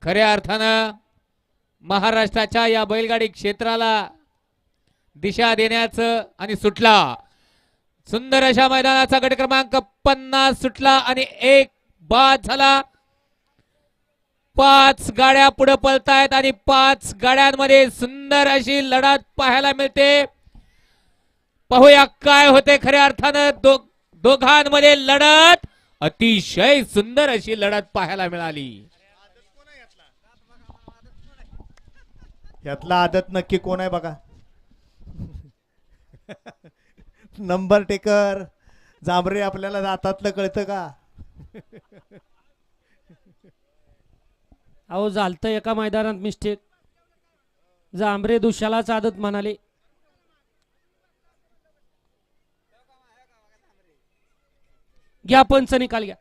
खऱ्या अर्थानं महाराष्ट्राच्या या बैलगाडी क्षेत्राला दिशा देण्याचं आणि सुटला सुंदर अशा मैदानाचा गट क्रमांक 50 सुटला आणि एक बाद झाला। 5 गाड्या पुढे पळतायत आणि 5 गाड्यांमध्ये सुंदर अशी लढत पाहायला मिळते। पाहूया काय होते खऱ्या अर्थानं दोघांमध्ये लढत अतिशय सुंदर अशी लढत पाहायला मिळाली। यातला आदत नक्की कोण आहे बघा। नंबर टेकर जांभरे आपल्याला दातातलं कळतं का? अहो झालतं एका मैदानात मिस्टेक, जांभरे दुशालाच आदत म्हणाले। घ्या पंच निकाल घ्या।